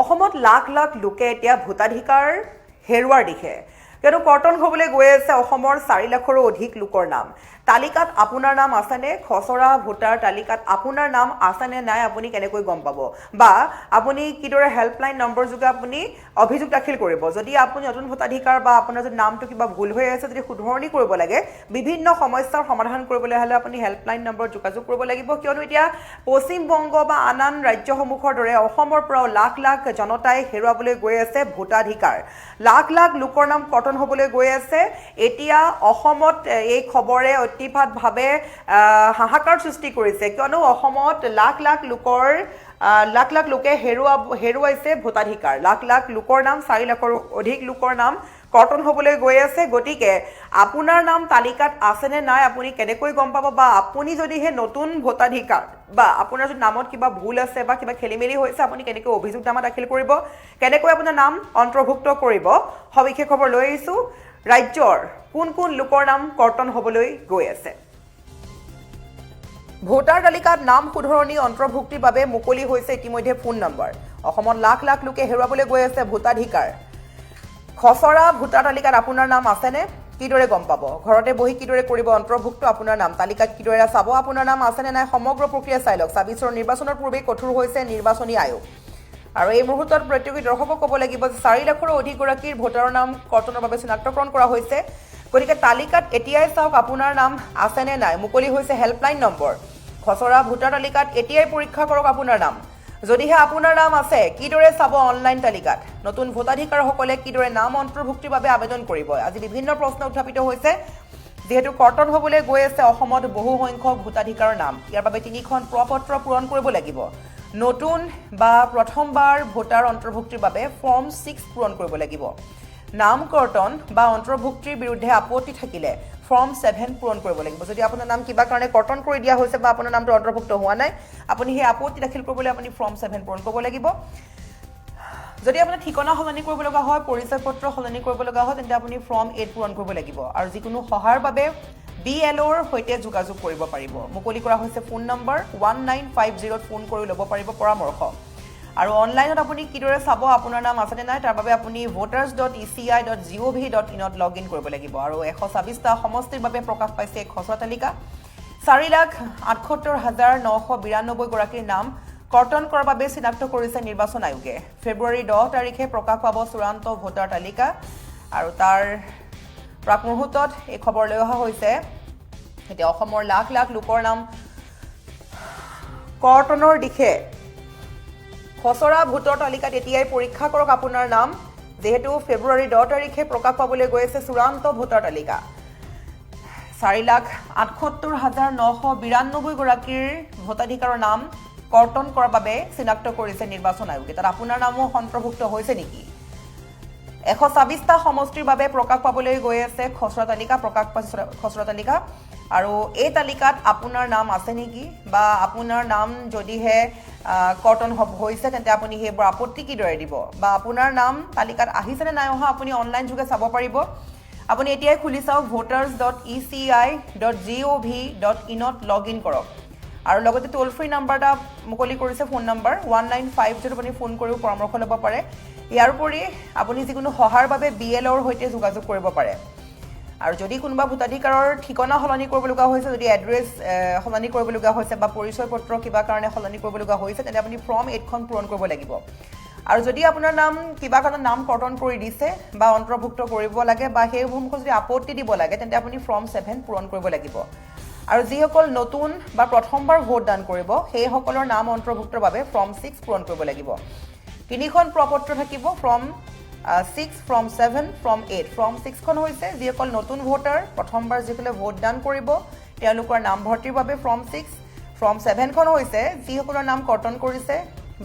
অসমত লাখ লাখ লোকে এতিয়া ভোটাধিকাৰ হেৰুৱাৰ দিশে কিয়নো কৰ্তন হ'বলৈ গৈ আছে অসমৰ 4 লাখৰো অধিক লোকৰ নাম তালিকাত আপোনাৰ নাম আছেনে খসৰা ভোটাৰ তালিকাত আপোনাৰ নাম আছেনে নাই আপুনি কেনেকৈ গম পাব বা আপুনি কিদৰে হেল্পলাইন নম্বৰ যোগে আপুনি অভিযোগ দাখিল কৰিব যদি আপুনি নতুন ভোটাধিকাৰ বা আপোনাৰ যদি নামটো কিবা ভুল হৈ আছে যদি শুধৰণি কৰিব লাগে বিভিন্ন সমস্যাৰ সমাধান কৰিবলৈ হলে আপুনি হেল্পলাইন নম্বৰ যোগাযোগ কৰিব লাগিব কিয়নো এতিয়া পশ্চিম বংগ বা আন ৰাজ্যসমূহৰ দৰে অসমৰ পৰা লাখ লাখ জনতাই হেৰুৱাবলৈ গৈ আছে ভোটাধিকাৰ লাখ লাখ লোকৰ নাম কৰ্তন হ'বলৈ গৈ আছে এতিয়া অসমত এই খবৰে অতিপাতভাৱে হাহাকাৰ সৃষ্টি কৰিছে কিয়নো অসমত লাখ লাখ লোকে হেৰুৱাইছে ভোটাধিকাৰ লাখ লাখ লোকৰ নাম 4 লাখৰ অধিক লোকৰ নাম কৰ্তন হ'বলৈ গৈ আছে গতিকে আপোনাৰ নাম তালিকাত আছেনে নাই আপুনি কেনেকৈ গম পাব বা আপুনি যদিহে নতুন ভোটাধিকাৰ বা আপোনাৰ যদি নামত কিবা ভুল আছে বা কিবা খেলিমেলি হৈছে আপুনি কেনেকৈ অভিযোগনামা দাখিল কৰিব কেনেকৈ আপোনাৰ নাম অন্তৰ্ভুক্ত কৰিব সবিশেষ খবৰ লৈ আহিছো ৰাজ্যৰ কোন কোন লোকৰ নাম কৰ্তন হ'বলৈ গৈ আছে ভোটাৰ তালিকাত নাম শুধৰণি অন্তৰ্ভুক্তিৰ বাবে মুকলি হৈছে ইতিমধ্যে ফোন নম্বৰ অসমত লাখ লাখ লোকে হেৰুৱাবলৈ গৈ আছে ভোটাধিকাৰ খসৰা ভোটাৰ তালিকাত আপোনাৰ নাম আছেনে কিদৰে গম পাব ঘৰতে বহি কিদৰে কৰিব অন্তৰ্ভুক্ত আপোনাৰ নাম তালিকাত কিদৰে চাব আপোনাৰ নাম আছেনে নাই সমগ্ৰ প্ৰক্ৰিয়া চাই লওক ২৬ৰ নিৰ্বাচনৰ পূৰ্বে কঠোৰ হৈছে নিৰ্বাচনী আয়োগ আৰু এই মুহূৰ্তত প্ৰত্যেক দৰ্শকক ক'ব লাগিব যে 4 লাখৰো অধিক গৰাকীৰ ভোটাৰৰ নাম কৰ্তনৰ বাবে চিনাক্তকৰণ কৰা হৈছে গতিকে তালিকাত এতিয়াই চাওক আপোনাৰ নাম আছেনে নাই মুকলি হৈছে হেল্পলাইন নম্বৰ খসৰা ভোটাৰ তালিকাত এতিয়াই পৰীক্ষা কৰক আপোনাৰ নাম যদিহে আপোনাৰ নাম আছে কিদৰে চাব অনলাইন তালিকাত নতুন ভোটাধিকাৰসকলে কিদৰে নাম অন্তৰ্ভুক্তিৰ বাবে আবেদন কৰিব আজি বিভিন্ন প্ৰশ্ন উত্থাপিত হৈছে যেহেতু কৰ্তন হ'বলৈ গৈ আছে অসমত বহু সংখ্যক ভোটাধিকাৰৰ নাম ইয়াৰ বাবে 3খন প্ৰপত্ৰ পূৰণ কৰিব লাগিব নতুন বা প্ৰথমবাৰ ভোটাৰ অন্তৰ্ভুক্তিৰ বাবে ফৰ্ম 6 পূৰণ কৰিব লাগিব নাম কৰ্তন বা অন্তৰ্ভুক্তিৰ বিৰুদ্ধে আপত্তি থাকিলে ফৰ্ম 7 পূৰণ কৰিব লাগিব যদি আপোনাৰ নাম কিবা কাৰণে কৰ্তন কৰি দিয়া হৈছে বা আপোনাৰ নামটো অন্তৰ্ভুক্ত হোৱা নাই আপুনি সেই আপত্তি দাখিল কৰিবলৈ আপুনি ফৰ্ম 7 পূৰণ কৰিব লাগিব যদি আপোনাৰ ঠিকনা সলনি কৰিব লগা হয় পৰিচয় পত্ৰ সলনি কৰিব লগা হয় তেন্তে আপুনি ফৰ্ম 8 পূৰণ কৰিব লাগিব আৰু যিকোনো সহায়ৰ বাবে BLOৰ সৈতে যোগাযোগ কৰিব পাৰিব মুকলি কৰা হৈছে ফোন নম্বৰ 1950 ফোন কৰি ল'ব পাৰিব পৰামৰ্শ আৰু অনলাইনত আপুনি কিদৰে চাব আপোনাৰ নাম আছেনে নাই তাৰ বাবে আপুনি voters.eci.gov.in ত লগইন কৰিব লাগিব আৰু 126টা সমষ্টিৰ বাবে প্ৰকাশ পাইছে খসৰা তালিকা 4,78,992 গৰাকীৰ নাম কৰ্তন কৰাৰ বাবে চিনাক্ত কৰিছে নিৰ্বাচন আয়োগে ফেব্ৰুৱাৰী 10 তাৰিখে প্ৰকাশ পাব চূড়ান্ত ভোটাৰ তালিকা আৰু তাৰ প্ৰাক মুহূৰ্তত এই খবৰ লৈ অহা হৈছে এতিয়া অসমৰ লাখ লাখ লোকৰ নাম কৰ্তনৰ দিশে খসৰা ভোটাৰ তালিকাত এতিয়াই পৰীক্ষা কৰক আপোনাৰ নাম যেহেতু ফেব্ৰুৱাৰী 10 তাৰিখে প্ৰকাশ পাবলৈ গৈ আছে চূড়ান্ত ভোটাৰ তালিকা 4,78,992 গৰাকীৰ ভোটাধিকাৰৰ নাম কৰ্তন কৰাৰ বাবে চিনাক্ত কৰিছে নিৰ্বাচন আয়োগে তাত আপোনাৰ নামো অন্তৰ্ভুক্ত হৈছে নেকি 126টা সমষ্টিৰ বাবে প্ৰকাশ পাবলৈ গৈ আছে খসৰা তালিকা আৰু এই তালিকাত আপোনাৰ নাম আছে নেকি বা আপোনাৰ নাম যদিহে কৰ্তন হৈছে তেন্তে আপুনি সেইবোৰ আপত্তি কিদৰে দিব বা আপোনাৰ নাম তালিকাত আহিছেনে নাই অহা আপুনি অনলাইন যোগে চাব পাৰিব আপুনি এতিয়াই খুলি চাওক voters.eci.gov.in ত লগইন কৰক আৰু লগতে টোল ফ্ৰী নাম্বাৰ এটা মুকলি কৰিছে ফোন নম্বৰ 1950 আপুনি ফোন কৰিও পৰামৰ্শ ল'ব পাৰে ইয়াৰ উপৰি আপুনি যিকোনো সহায়ৰ বাবে BLOৰ সৈতে যোগাযোগ কৰিব পাৰে আৰু যদি কোনোবা ভোটাধিকাৰৰ ঠিকনা সলনি কৰিব লগা হৈছে যদি এড্ৰেছ সলনি কৰিব লগা হৈছে বা পৰিচয় পত্ৰ কিবা কাৰণে সলনি কৰিব লগা হৈছে তেন্তে আপুনি ফৰ্ম 8খন পূৰণ কৰিব লাগিব আৰু যদি আপোনাৰ নাম কিবা কাৰণে নাম কৰ্তন কৰি দিছে বা অন্তৰ্ভুক্ত কৰিব লাগে বা সেই ভূমিক যদি আপত্তি দিব লাগে তেন্তে আপুনি ফৰ্ম 7 পূৰণ কৰিব লাগিব আৰু যিসকল নতুন বা প্ৰথমবাৰ ভোট দান কৰিব সেইসকলৰ নাম অন্তৰ্ভুক্তৰ বাবে ফৰ্ম 6 পূৰণ কৰিব লাগিব 3খন প্ৰপত্ৰ থাকিব ফৰ্ম 6 ফৰ্ম 7 ফৰ্ম 8 ফৰ্ম 6খন হৈছে যিসকল নতুন ভোটাৰ প্ৰথমবাৰ যিসকলে ভোট দান কৰিব তেওঁলোকৰ নাম ভৰ্তিৰ বাবে ফৰ্ম 6 ফৰ্ম 7খন হৈছে যিসকলৰ নাম কৰ্তন কৰিছে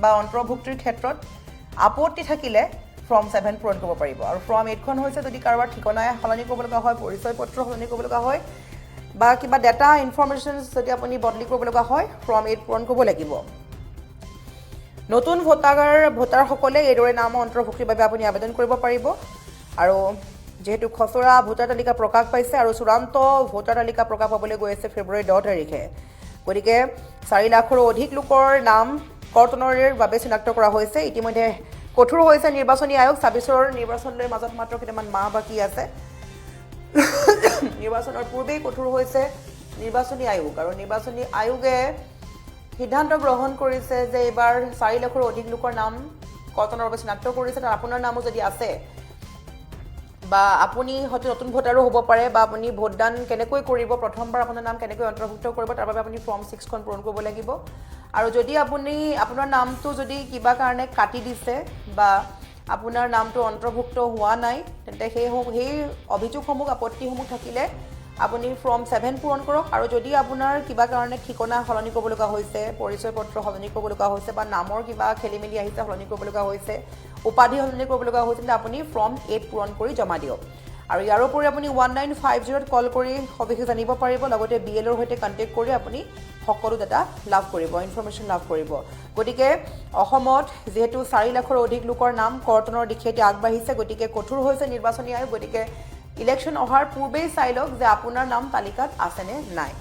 বা অন্তৰ্ভুক্তিৰ ক্ষেত্ৰত আপত্তি থাকিলে ফৰ্ম 7 পূৰণ কৰিব পাৰিব আৰু ফৰ্ম 8খন হৈছে যদি কাৰোবাৰ ঠিকনা সলনি কৰিব লগা হয় পৰিচয় পত্ৰ সলনি কৰিব লগা হয় বা কিবা ডাটা ইনফৰমেশ্যন যদি আপুনি বদলি কৰিব লগা হয় ফৰ্ম 8 পূৰণ কৰিব লাগিব নতুন ভোটাৰসকলে এইদৰে নাম অন্তৰ্ভুক্তিৰ বাবে আপুনি আবেদন কৰিব পাৰিব আৰু যেহেতু খসৰা ভোটাৰ তালিকা প্ৰকাশ পাইছে আৰু চূড়ান্ত ভোটাৰ তালিকা প্ৰকাশ পাবলৈ গৈ আছে ফেব্ৰুৱাৰী 10 তাৰিখে গতিকে 4 লাখৰো অধিক লোকৰ নাম কৰ্তনৰ বাবে চিনাক্ত কৰা হৈছে ইতিমধ্যে কঠোৰ হৈছে নিৰ্বাচনী আয়োগ ২৬ৰ নিৰ্বাচনৰ মাজত মাত্ৰ কেইটামান মাহ বাকী আছে নিৰ্বাচনৰ পূৰ্বেই কঠোৰ হৈছে নিৰ্বাচনী আয়োগ আৰু নিৰ্বাচনী আয়োগে সিদ্ধান্ত গ্ৰহণ কৰিছে যে এইবাৰ ৪ লাখৰ অধিক লোকৰ নাম কৰ্তনৰ বাবে চিনাক্ত কৰিছে তাৰ আপোনাৰ নামো যদি আছে বা আপুনি হয়তো নতুন ভোটাৰো হ'ব পাৰে বা আপুনি ভোটদান কেনেকৈ কৰিব প্ৰথমবাৰ আপোনাৰ নাম কেনেকৈ অন্তৰ্ভুক্ত কৰিব তাৰ বাবে আপুনি ফৰ্ম 6 খন পূৰণ কৰিব লাগিব আৰু যদি আপুনি আপোনাৰ নামটো যদি কিবা কাৰণে কাটি দিছে বা আপোনাৰ নামটো অন্তৰ্ভুক্ত হোৱা নাই তেন্তে সেই অভিযোগসমূহ আপত্তিসমূহ থাকিলে আপুনি ফৰ্ম 7 পূৰণ কৰক আৰু যদি আপোনাৰ কিবা কাৰণে ঠিকনা সলনি কৰিব লগা হৈছে পৰিচয় পত্ৰ সলনি কৰিব লগা হৈছে বা নামৰ কিবা খেলিমেলি আহিছে সলনি কৰিব লগা হৈছে উপাধি সলনি কৰিব লগা হৈছে তেন্তে আপুনি ফৰ্ম 8 পূৰণ কৰি জমা দিয়ক আৰু ইয়াৰ উপৰি আপুনি 1950 কল কৰি সবিশেষ জানিব পাৰিব লগতে বিএলৰ সৈতে কন্টেক্ট কৰি আপুনি সকলো ডাটা লাভ কৰিব ইনফৰমেশ্যন লাভ কৰিব গতিকে অসমত যেহেতু 4 লাখৰ অধিক লোকৰ নাম কৰ্তনৰ দিশে আগবাঢ়িছে গতিকে কঠোৰ হৈছে নিৰ্বাচনী আয়োগ গতিকে ইলেকশ্যন অহাৰ পূৰ্বেই চাই লওক যে আপোনাৰ নাম তালিকাত আছে নে নাই